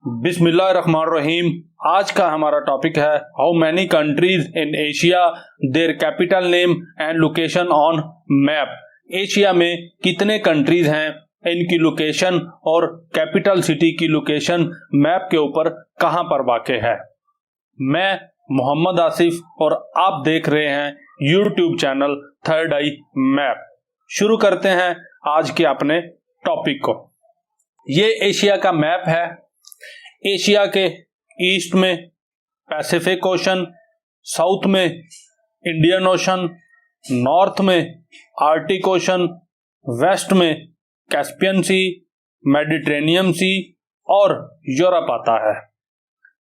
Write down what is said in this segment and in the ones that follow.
बिस्मिल्लाहिर्रहमानिर्रहीम। आज का हमारा टॉपिक है how many countries in Asia their capital name and location on map. Asia में कितने कंट्रीज हैं, इनकी लोकेशन और कैपिटल सिटी की लोकेशन मैप के ऊपर कहां पर वाक़ है। मैं मोहम्मद आसिफ और आप देख रहे हैं यूट्यूब चैनल थर्ड आई मैप। शुरू करते हैं आज के अपने टॉपिक को। ये एशिया का मैप है। एशिया के ईस्ट में पैसिफिक ओशन, साउथ में इंडियन ओशन, नॉर्थ में आर्टिक ओशन, वेस्ट में कैस्पियन सी, मेडिटेरेनियन सी और यूरोप आता है।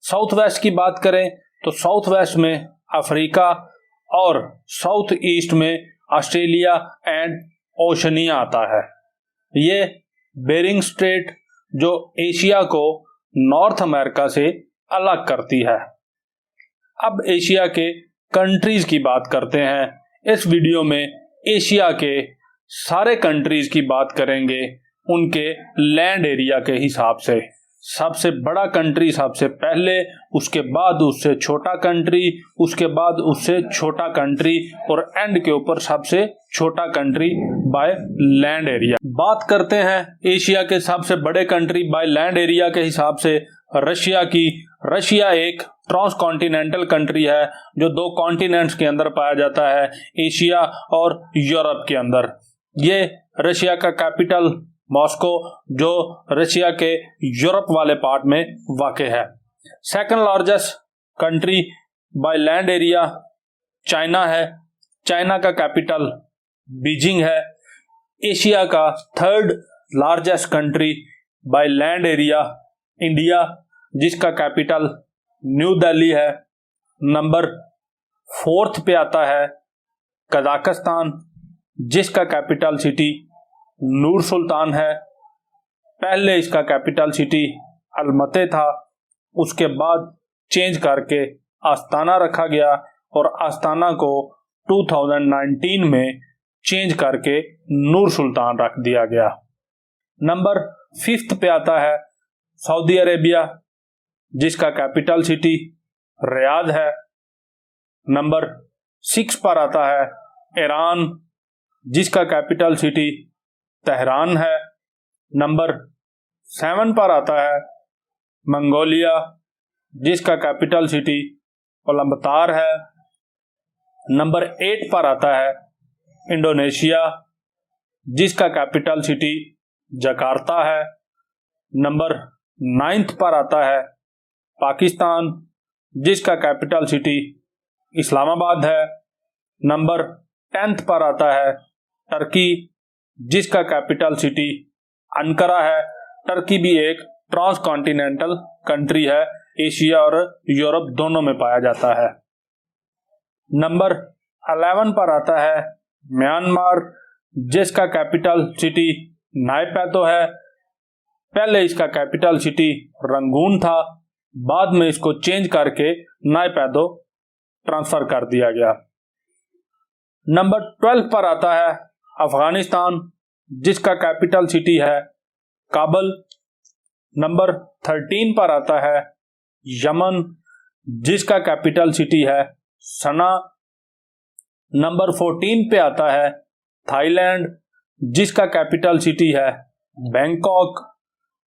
साउथ वेस्ट की बात करें तो साउथ वेस्ट में अफ्रीका और साउथ ईस्ट में ऑस्ट्रेलिया एंड ओशनिया आता है। ये बेरिंग स्ट्रेट जो एशिया को नॉर्थ अमेरिका से अलग करती है। अब एशिया के कंट्रीज की बात करते हैं। इस वीडियो में एशिया के सारे कंट्रीज की बात करेंगे उनके लैंड एरिया के हिसाब से। सबसे बड़ा कंट्री सबसे पहले, उसके बाद उससे छोटा कंट्री, उसके बाद उससे छोटा कंट्री और एंड के ऊपर सबसे छोटा कंट्री बाय लैंड एरिया। बात करते हैं एशिया के सबसे बड़े कंट्री बाय लैंड एरिया के हिसाब से रशिया की। रशिया एक ट्रांस कॉन्टिनेंटल कंट्री है जो दो कॉन्टिनेंट्स के अंदर पाया जाता है, एशिया और यूरोप के अंदर। ये रशिया का कैपिटल मॉस्को जो रशिया के यूरोप वाले पार्ट में वाक़ है। Second largest country by land area China है। चाइना का कैपिटल बीजिंग है। एशिया का third largest country by land area India, जिसका कैपिटल न्यू दिल्ली है। नंबर 4 पे आता है कजाकिस्तान, जिसका कैपिटल सिटी नूर सुल्तान है। पहले इसका कैपिटल सिटी अलमते था, उसके बाद चेंज करके आस्ताना रखा गया और आस्ताना को 2019 में चेंज करके नूर सुल्तान रख दिया गया। नंबर 5 पे आता है सऊदी अरेबिया, जिसका कैपिटल सिटी रियाद है। नंबर 6 पर आता है ईरान, जिसका कैपिटल सिटी तेहरान है। नंबर 7 पर आता है मंगोलिया, जिसका कैपिटल सिटी उलानबातर है। नंबर 8 पर आता है इंडोनेशिया, जिसका कैपिटल सिटी जकार्ता है। नंबर 9 पर आता है पाकिस्तान, जिसका कैपिटल सिटी इस्लामाबाद है। नंबर 10 पर आता है टर्की, जिसका कैपिटल सिटी अंकारा है। टर्की भी एक ट्रांस कॉन्टिनेंटल कंट्री है, एशिया और यूरोप दोनों में पाया जाता है। नंबर 11 पर आता है म्यांमार, जिसका कैपिटल सिटी नायपैतो है। पहले इसका कैपिटल सिटी रंगून था, बाद में इसको चेंज करके नायपैतो ट्रांसफर कर दिया गया। नंबर 12 पर आता है अफगानिस्तान, जिसका कैपिटल सिटी है काबुल। नंबर 13 पर आता है यमन, जिसका कैपिटल सिटी है सना। नंबर 14 पे आता है थाईलैंड, जिसका कैपिटल सिटी है बैंकॉक।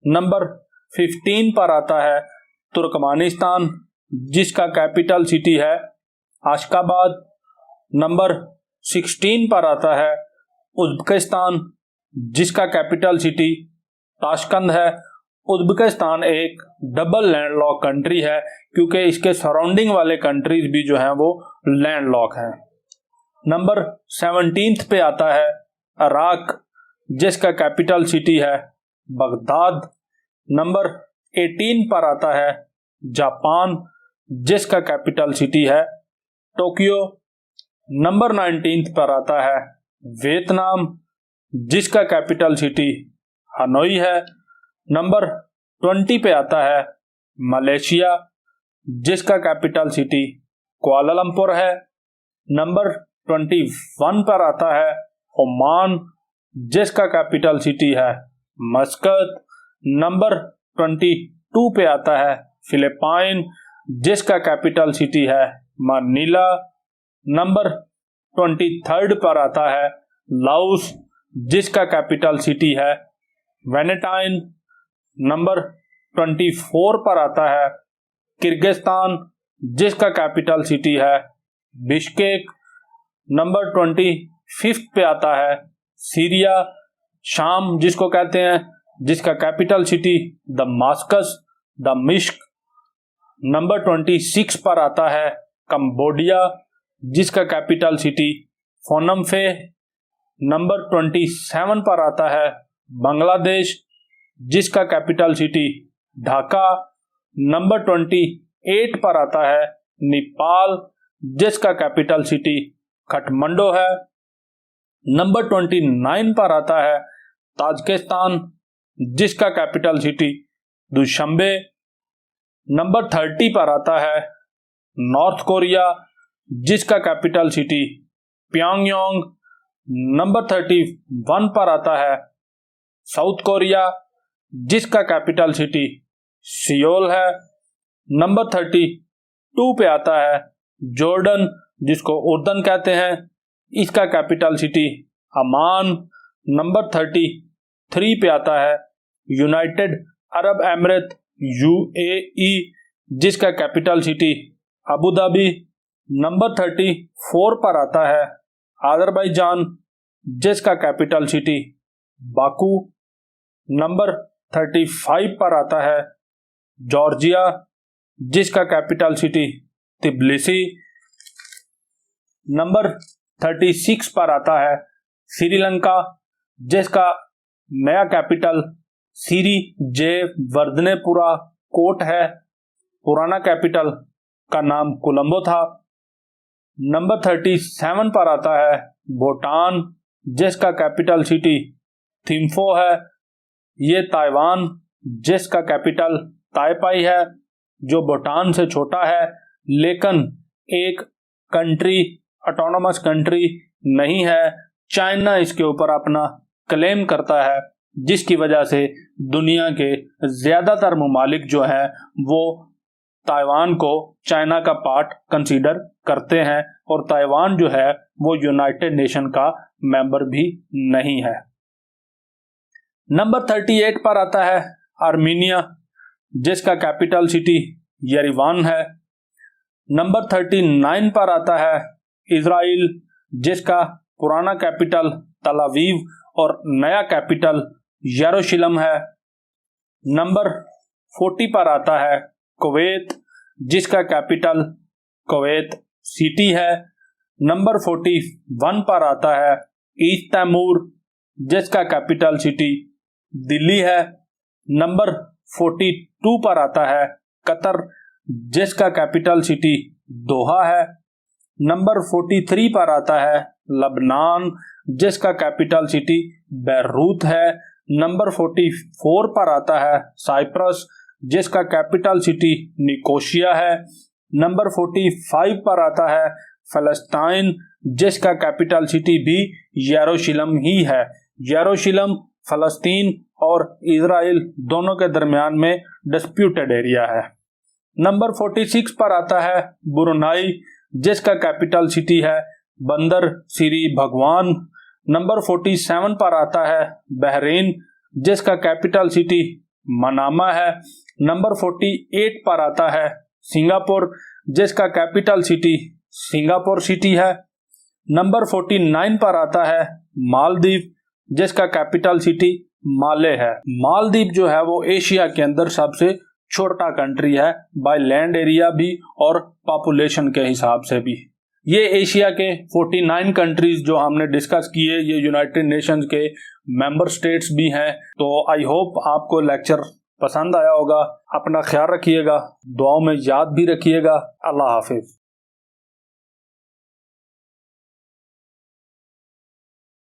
नंबर 15 पर आता है तुर्कमानिस्तान, जिसका कैपिटल सिटी है अशकाबाद। नंबर 16 पर आता है उज्बेकिस्तान, जिसका कैपिटल सिटी ताशकंद है। उज्बेकिस्तान एक डबल लैंडलॉक कंट्री है, क्योंकि इसके सराउंडिंग वाले कंट्रीज भी जो हैं वो लैंडलॉक हैं। नंबर 17 पे आता है इराक, जिसका कैपिटल सिटी है बगदाद। नंबर 18 पर आता है जापान, जिसका कैपिटल सिटी है टोक्यो। नंबर 19 पर आता है वियतनाम, जिसका कैपिटल सिटी हनोई है। नंबर 20 पे आता है मलेशिया, जिसका कैपिटल सिटी कुआलालंपुर है। नंबर 21 पर आता है ओमान, जिसका कैपिटल सिटी है मस्कत। नंबर 22 2 पे आता है फिलिपाइन, जिसका कैपिटल सिटी है मनीला। नंबर 23 पर आता है लाओस, जिसका कैपिटल सिटी है वेनेटाइन। नंबर 24 पर आता है किर्गिस्तान, जिसका कैपिटल सिटी है बिश्केक। नंबर 25 पे आता है सीरिया, शाम जिसको कहते हैं, जिसका कैपिटल सिटी दमास्कस, दमिश्क। नंबर 26 पर आता है कंबोडिया, जिसका कैपिटल सिटी फोनम फे। नंबर 27 पर आता है बांग्लादेश, जिसका कैपिटल सिटी ढाका। नंबर 28 पर आता है नेपाल, जिसका कैपिटल सिटी काठमांडू है। नंबर 29 पर आता है ताजिकिस्तान, जिसका कैपिटल सिटी दुशांबे। नंबर 30 पर आता है नॉर्थ कोरिया, जिसका कैपिटल सिटी प्योंगयांग। नंबर 31 पर आता है साउथ कोरिया, जिसका कैपिटल सिटी सियोल है। नंबर 32 पे आता है जॉर्डन, जिसको उर्दन कहते हैं, इसका कैपिटल सिटी अमान। नंबर 33 पे आता है यूनाइटेड अरब अमीरात UAE, जिसका capital city Abu Dhabi. Number 34 पर आता है अजरबैजान, जिसका कैपिटल सिटी बाकू। नंबर 35 पर आता है जॉर्जिया, जिसका कैपिटल सिटी तिब्लिसी। नंबर 36 पर आता है श्रीलंका, जिसका नया कैपिटल सिरी जे वर्धनेपुरा कोट है। पुराना कैपिटल का नाम कोलंबो था। नंबर 37 पर आता है भूटान, जिसका कैपिटल सिटी थिम्फू है। ये ताइवान, जिसका कैपिटल ताइपाई है, जो भूटान से छोटा है, लेकिन एक कंट्री, ऑटोनोमस कंट्री नहीं है। चाइना इसके ऊपर अपना क्लेम करता है, जिसकी वजह से दुनिया के ज्यादातर ममालिक जो हैं वो ताइवान को चाइना का पार्ट कंसीडर करते हैं, और ताइवान जो है वो यूनाइटेड नेशन का मेंबर भी नहीं है। नंबर 38 पर आता है आर्मीनिया, जिसका कैपिटल सिटी यरीवान है। नंबर 39 पर आता है इजराइल, जिसका पुराना कैपिटल तल अवीव और नया कैपिटल यरूशलेम है। नंबर 40 पर आता है कुवैत, जिसका कैपिटल कुवैत सिटी है। नंबर 41 पर आता है ईस्ट तैमूर, जिसका कैपिटल सिटी दिल्ली है। नंबर 42 पर आता है कतर, जिसका कैपिटल सिटी दोहा है। नंबर 43 पर आता है लबनान, जिसका कैपिटल सिटी बैरूत है। नंबर 44 पर आता है साइप्रस, जिसका कैपिटल सिटी निकोशिया है। नंबर 45 पर आता है फलस्तीन, जिसका कैपिटल सिटी भी यरूशलेम ही है। यरूशलेम फलस्तीन और इजराइल दोनों के दरमियान में डिस्प्यूटेड एरिया है। नंबर 46 पर आता है ब्रुनाई, जिसका कैपिटल सिटी है बंदर सिरी भगवान। नंबर 47 पर आता है बहरीन, जिसका कैपिटल सिटी मनामा है। नंबर 48 पर आता है सिंगापुर, जिसका कैपिटल सिटी सिंगापुर सिटी है। नंबर 49 पर आता है मालदीव, जिसका कैपिटल सिटी माले है। मालदीव जो है वो एशिया के अंदर सबसे छोटा कंट्री है, बाय लैंड एरिया भी और पॉपुलेशन के हिसाब से भी। ये एशिया के 49 कंट्रीज जो हमने डिस्कस किए, ये यूनाइटेड नेशंस के मेंबर स्टेट्स भी हैं। तो आई होप आपको लेक्चर पसंद आया होगा। अपना ख्याल रखिएगा, दुआओं में याद भी रखिएगा। अल्लाह हाफिज।